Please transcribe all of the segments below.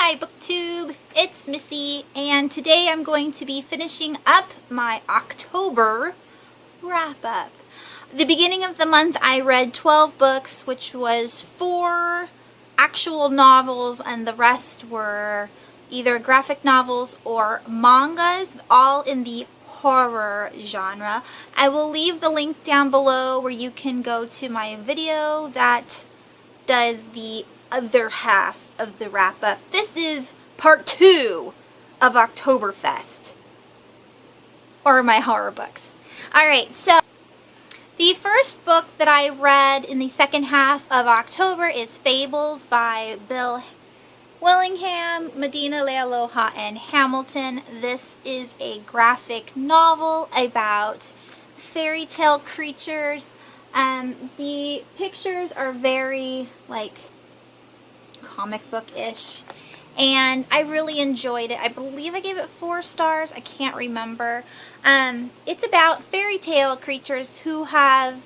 Hi Booktube, it's Missy, and today I'm going to be finishing up my October wrap-up. The beginning of the month I read 12 books, which was 4 actual novels and the rest were either graphic novels or mangas, all in the horror genre. I will leave the link down below where you can go to my video that does the other half of the wrap-up. This is part 2 of Oktoberfest, or my horror books. Alright, so the first book that I read in the second half of October is Fables by Bill Willingham, Medina Lealoha, and Hamilton. This is a graphic novel about fairy tale creatures. The pictures are very, like, comic book-ish, and I really enjoyed it. I believe I gave it 4 stars. I can't remember. It's about fairy tale creatures who have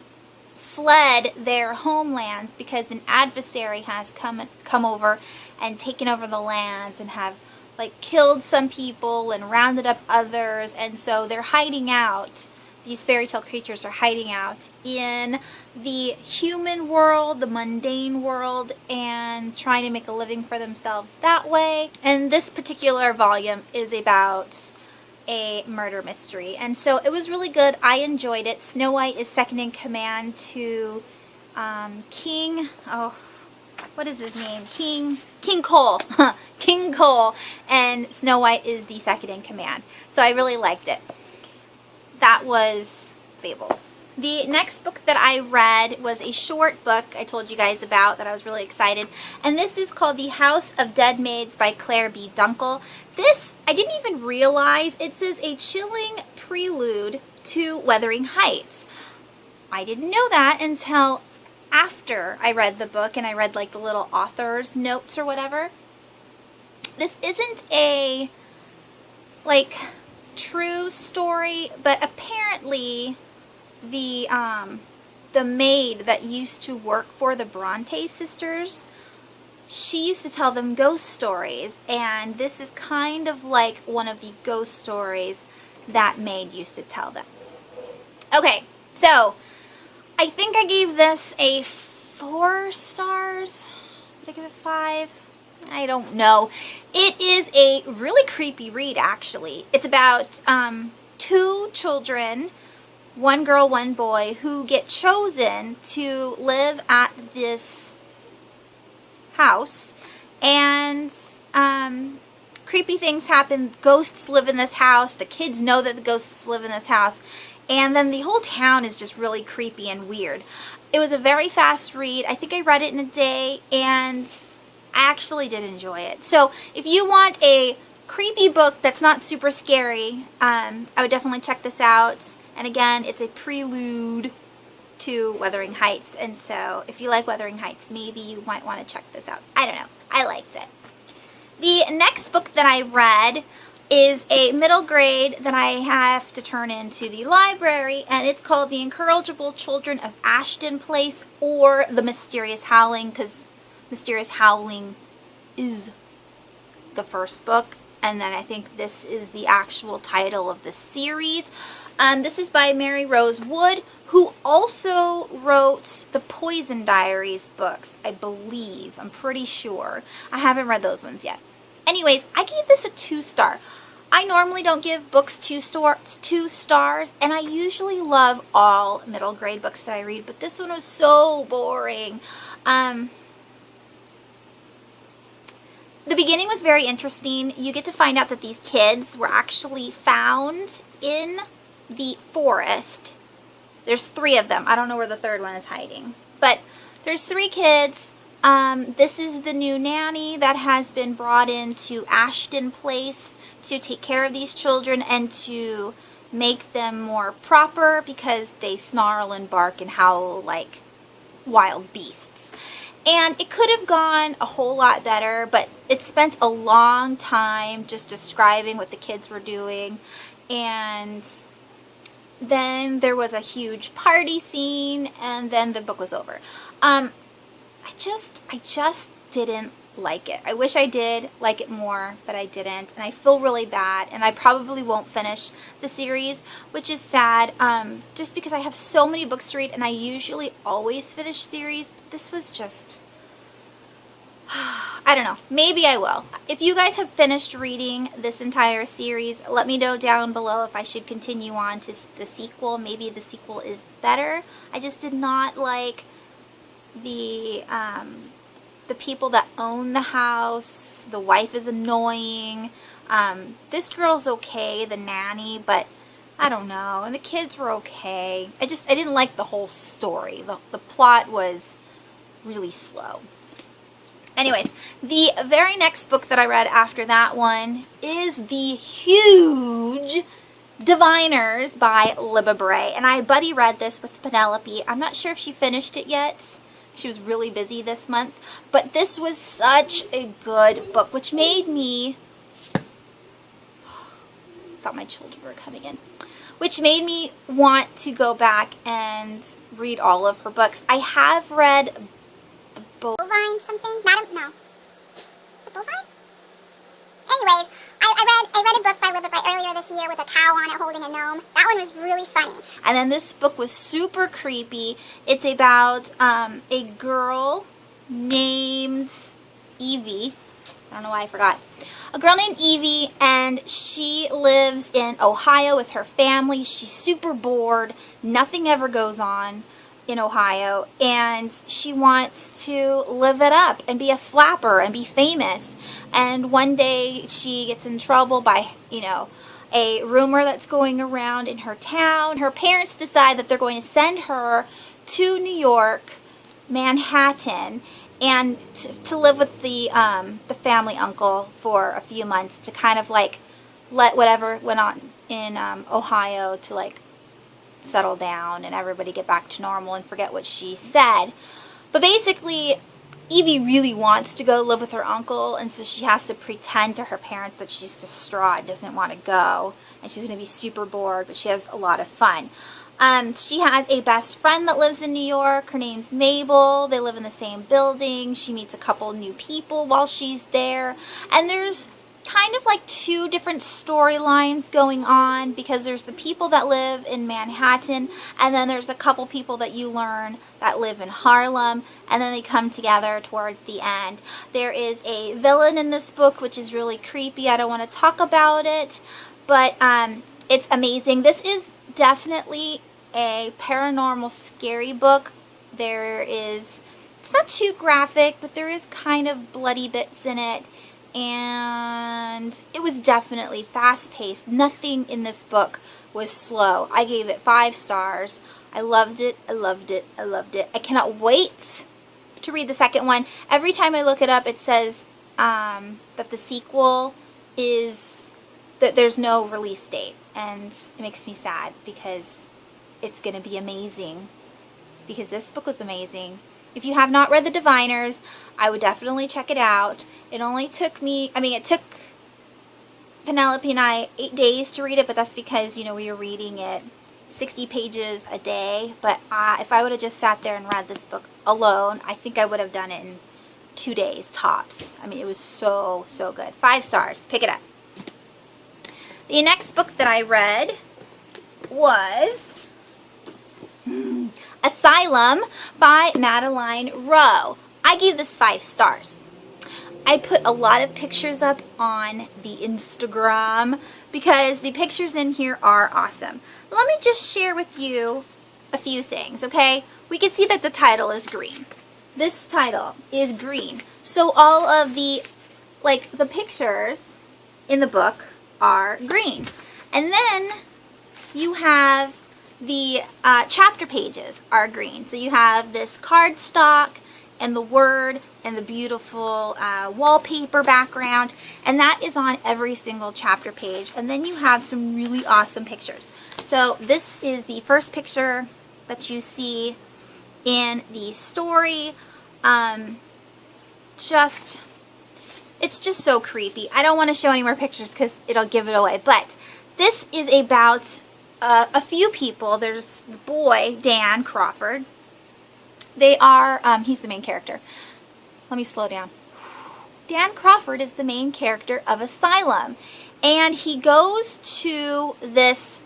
fled their homelands because an adversary has come over and taken over the lands and have like killed some people and rounded up others, and so they're hiding out. These fairy tale creatures are hiding out in the human world, the mundane world, and trying to make a living for themselves that way. And this particular volume is about a murder mystery. And so it was really good. I enjoyed it. Snow White is second in command to King, what is his name? King Cole. King Cole. And Snow White is the second in command. So I really liked it. That was Fables. The next book that I read was a short book I told you guys about that I was really excited. And this is called The House of Dead Maids by Claire B. Dunkel. This, I didn't even realize, it says a chilling prelude to Wuthering Heights. I didn't know that until after I read the book and I read like the little author's notes or whatever. This isn't a, like, true story, but apparently the maid that used to work for the Bronte sisters, she used to tell them ghost stories, and this is kind of like one of the ghost stories that maid used to tell them. Okay, so I think I gave this a 4 stars. Did I give it 5? I don't know. It is a really creepy read, actually. It's about 2 children, 1 girl, 1 boy, who get chosen to live at this house, and creepy things happen. Ghosts live in this house. The kids know that the ghosts live in this house, and then the whole town is just really creepy and weird. It was a very fast read. I think I read it in a day, and I actually did enjoy it. So if you want a creepy book that's not super scary, I would definitely check this out. And again, it's a prelude to Wuthering Heights, and so if you like Wuthering Heights, maybe you might want to check this out. I don't know. I liked it. The next book that I read is a middle grade that I have to turn into the library, and it's called The Incorrigible Children of Ashton Place, or The Mysterious Howling, because Mysterious Howling is the first book, and then I think this is the actual title of the series. This is by Mary Rose Wood, who also wrote the Poison Diaries books, I believe. I'm pretty sure. I haven't read those ones yet. Anyways, I gave this a 2 star. I normally don't give books 2 stars, and I usually love all middle grade books that I read, but this one was so boring. The beginning was very interesting. You get to find out that these kids were actually found in the forest. There's 3 of them. I don't know where the 3rd one is hiding. But there's 3 kids. This is the new nanny that has been brought into Ashton Place to take care of these children and to make them more proper because they snarl and bark and howl like wild beasts. And it could have gone a whole lot better, but it spent a long time just describing what the kids were doing, and then there was a huge party scene, and then the book was over. I just didn't like it. I wish I did like it more, but I didn't, and I feel really bad, and I probably won't finish the series, which is sad, just because I have so many books to read, and I usually always finish series, but this was just, I don't know, maybe I will. If you guys have finished reading this entire series, let me know down below if I should continue on to the sequel. Maybe the sequel is better. I just did not like the people that own the house. The wife is annoying. This girl's okay, the nanny, but I don't know. And the kids were okay. I didn't like the whole story. The plot was really slow. Anyways, the very next book that I read after that one is the huge Diviners by Libba Bray. And I buddy read this with Penelope. I'm not sure if she finished it yet. She was really busy this month. But this was such a good book, which made me... thought my children were coming in. Which made me want to go back and read all of her books. I have read... Bovine something? Madam? No. Is it bovine? Anyways, I read a book by Libba Bray earlier this year with a cow on it holding a gnome. That one was really funny. And then this book was super creepy. It's about a girl named Evie. I don't know why I forgot. A girl named Evie, and she lives in Ohio with her family. She's super bored. Nothing ever goes on in Ohio, and she wants to live it up and be a flapper and be famous. And one day she gets in trouble by, you know, a rumor that's going around in her town. Her parents decide that they're going to send her to New York, Manhattan, and to live with the family uncle for a few months to kind of like let whatever went on in Ohio to like settle down and everybody get back to normal and forget what she said. But basically, Evie really wants to go live with her uncle, and so she has to pretend to her parents that she's distraught, doesn't want to go, and she's going to be super bored, but she has a lot of fun. She has a best friend that lives in New York. Her name's Mabel. They live in the same building. She meets a couple new people while she's there, and there's kind of like two different storylines going on, because there's the people that live in Manhattan, and then there's a couple people that you learn that live in Harlem, and then they come together towards the end. There is a villain in this book, which is really creepy. I don't want to talk about it, but it's amazing. This is definitely a paranormal scary book. It's not too graphic, but there is kind of bloody bits in it. And it was definitely fast-paced. Nothing in this book was slow. I gave it 5 stars. I loved it. I loved it. I loved it. I cannot wait to read the second one. Every time I look it up, it says that the sequel is that there's no release date, and it makes me sad because it's going to be amazing. Because this book was amazing. If you have not read The Diviners, I would definitely check it out. It only took me, it took Penelope and I 8 days to read it, but that's because, you know, we were reading it 60 pages a day. But if I would have just sat there and read this book alone, I think I would have done it in 2 days tops. It was so, so good. 5 stars. Pick it up. The next book that I read was Asylum by Madeline Rowe. I gave this 5 stars. I put a lot of pictures up on the Instagram because the pictures in here are awesome. Let me just share with you a few things, okay? We can see that the title is green. This title is green. So all of the pictures in the book are green. And then you have the chapter pages are green. So you have this cardstock and the word and the beautiful wallpaper background, and that is on every single chapter page. And then you have some really awesome pictures. So this is the first picture that you see in the story. It's just so creepy. I don't want to show any more pictures because it'll give it away, but this is about a few people. There's the boy, Dan Crawford. They are, he's the main character. Let me slow down. Dan Crawford is the main character of Asylum, and he goes to this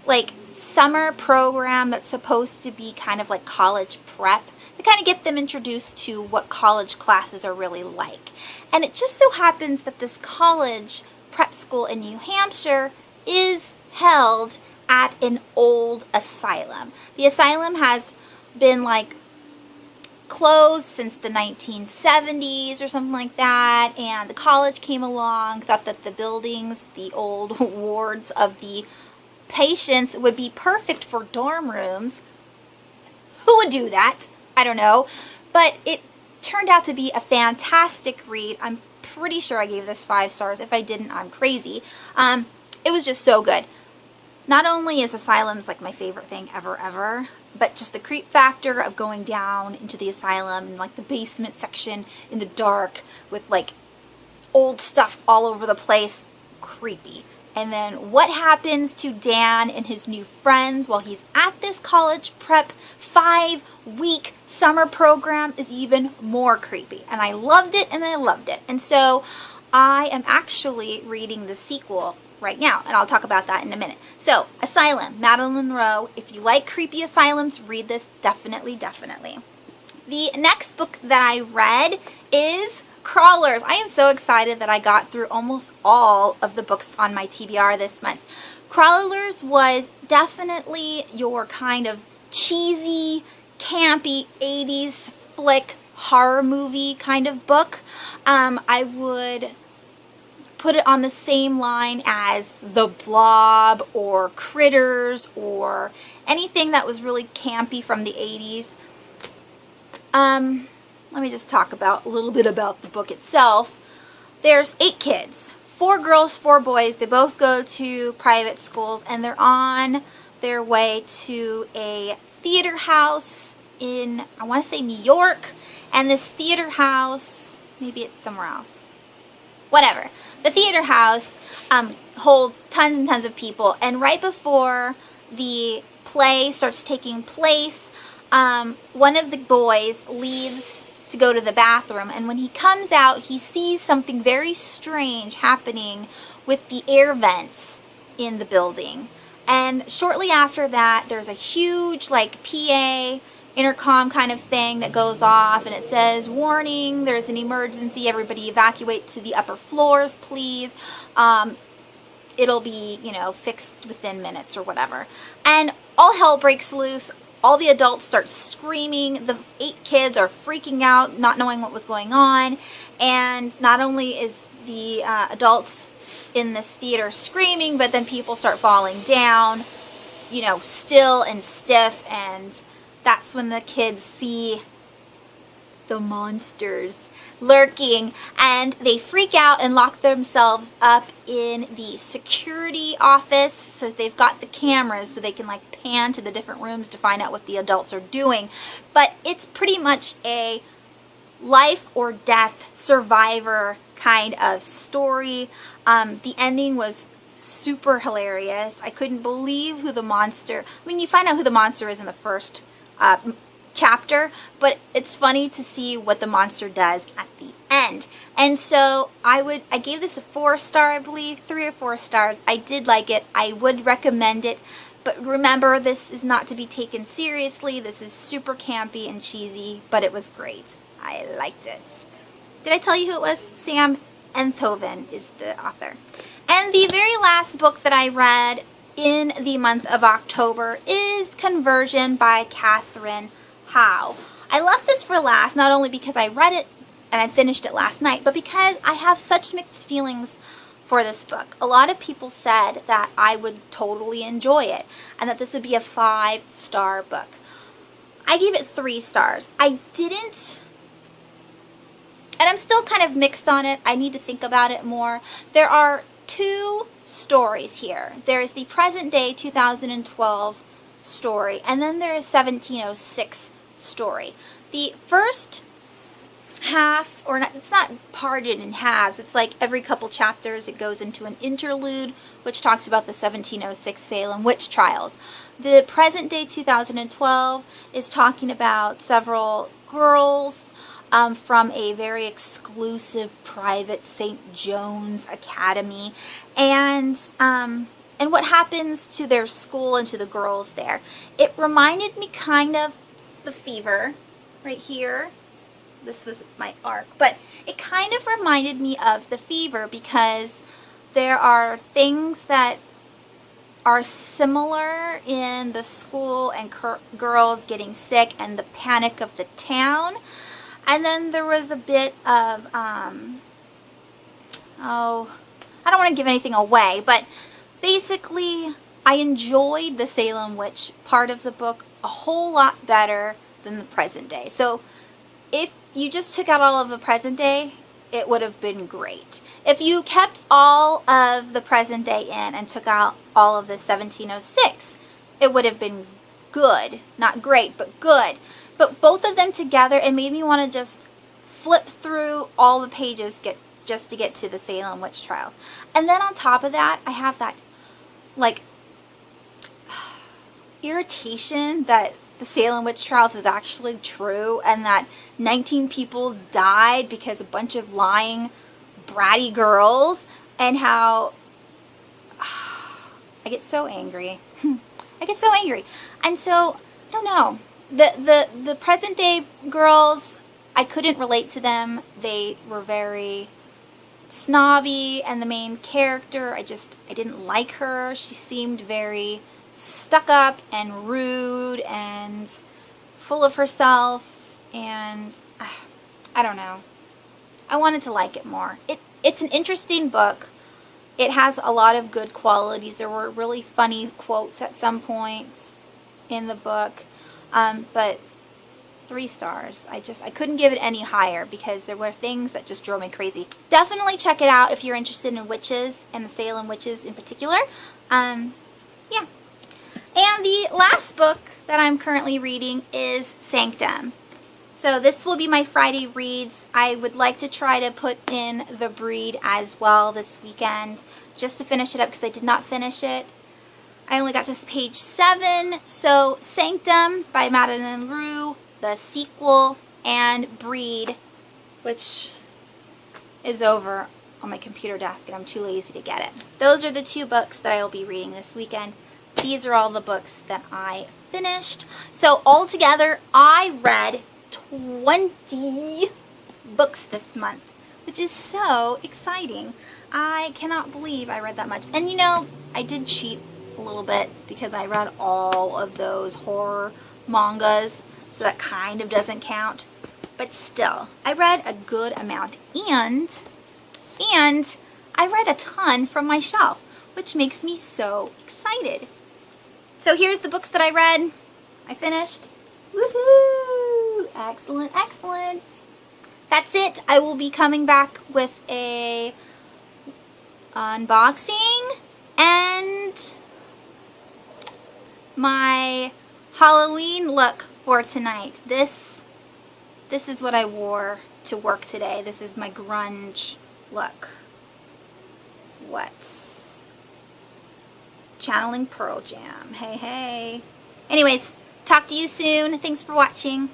like summer program that's supposed to be kind of like college prep to kind of get them introduced to what college classes are really like. And it just so happens that this college prep school in New Hampshire is held at an old asylum. The asylum has been like closed since the 1970s or something like that, and the college came along, thought that the buildings, the old wards of the patients would be perfect for dorm rooms. Who would do that? I don't know. But it turned out to be a fantastic read. I'm pretty sure I gave this 5 stars. If I didn't, I'm crazy. It was just so good. Not only is Asylum's like my favorite thing ever, but just the creep factor of going down into the asylum and like the basement section in the dark with like old stuff all over the place. Creepy. And then what happens to Dan and his new friends while he's at this college prep 5-week summer program is even more creepy. And I loved it, and I loved it. And so I am actually reading the sequel right now, and I'll talk about that in a minute. So, Asylum, Madeline Rowe. If you like creepy asylums, read this definitely. The next book that I read is Crawlers. I am so excited that I got through almost all of the books on my TBR this month. Crawlers was definitely your kind of cheesy, campy 80s flick horror movie kind of book. I would put it on the same line as The Blob or Critters or anything that was really campy from the 80s. Let me just talk a little bit about the book itself. There's 8 kids, 4 girls, 4 boys. They both go to private schools, and they're on their way to a theater house in, I want to say, New York. And this theater house, maybe it's somewhere else. Whatever. The theater house holds tons and tons of people, and right before the play starts taking place, one of the boys leaves to go to the bathroom, and when he comes out, he sees something very strange happening with the air vents in the building. And shortly after that, there's a huge like PA intercom kind of thing that goes off, and it says, "Warning, there's an emergency, everybody evacuate to the upper floors, please. It'll be, fixed within minutes," or whatever. And all hell breaks loose. All the adults start screaming. The 8 kids are freaking out, not knowing what was going on. And not only is the adults in this theater screaming, but then people start falling down, still and stiff, and that's when the kids see the monsters lurking, and they freak out and lock themselves up in the security office. So they've got the cameras so they can like pan to the different rooms to find out what the adults are doing. But it's pretty much a life or death survivor kind of story. The ending was super hilarious. I couldn't believe who the monster, you find out who the monster is in the first chapter, but it's funny to see what the monster does at the end. And so I gave this a 4-star, I believe, 3 or 4 stars. I did like it. I would recommend it, but remember, this is not to be taken seriously. This is super campy and cheesy, but it was great. I liked it. Did I tell you who it was? Sam Enthoven is the author. And the very last book that I read in the month of October is Conversion by Catherine Howe. I left this for last, not only because I read it and I finished it last night, but because I have such mixed feelings for this book. A lot of people said that I would totally enjoy it and that this would be a 5-star book. I gave it 3 stars. I didn't, and I'm still kind of mixed on it. I need to think about it more. There are 2 stories here. There's the present day 2012 story, and then there is 1706 story. The first half, or not, it's not parted in halves, it's like every couple chapters it goes into an interlude which talks about the 1706 Salem witch trials. The present day 2012 is talking about several girls from a very exclusive private St. John's Academy, and what happens to their school and to the girls there. It reminded me kind of the Fever right here. This was my arc, but it kind of reminded me of the Fever because there are things that are similar in the school and girls getting sick and the panic of the town. And then there was a bit of, I don't want to give anything away, but basically I enjoyed the Salem Witch part of the book a whole lot better than the present day. So if you just took out all of the present day, it would have been great. If you kept all of the present day in and took out all of the 1706, it would have been good. Not great, but good. But both of them together, it made me want to just flip through all the pages just to get to the Salem Witch Trials. And then on top of that, I have that, like, irritation that the Salem Witch Trials is actually true and that 19 people died because a bunch of lying, bratty girls, and how I get so angry. I get so angry. And so, I don't know. The present day girls, I couldn't relate to them. They were very snobby, and the main character, I didn't like her. She seemed very stuck up and rude and full of herself, and I don't know. I wanted to like it more. It's an interesting book. It has a lot of good qualities. There were really funny quotes at some points in the book, but 3 stars. I couldn't give it any higher because there were things that just drove me crazy. Definitely check it out if you're interested in witches and the Salem witches in particular. Yeah. And the last book that I'm currently reading is Sanctum. So this will be my Friday reads. I would like to try to put in The Breed as well this weekend just to finish it up because I did not finish it. I only got to page 7. So Sanctum by Madeline Rue, the sequel, and Breed, which is over on my computer desk and I'm too lazy to get it. Those are the 2 books that I will be reading this weekend. These are all the books that I finished. So altogether, I read 20 books this month, which is so exciting. I cannot believe I read that much. And you know, I did cheat a little bit because I read all of those horror mangas, so that kind of doesn't count. But still, I read a good amount, and I read a ton from my shelf, which makes me so excited. So here's the books that I read. I finished. Woohoo! Excellent, excellent. That's it. I will be coming back with a unboxing and my Halloween look for tonight. This is what I wore to work today. This is my grunge look. What? Channeling Pearl Jam. Hey, hey. Anyways, talk to you soon. Thanks for watching.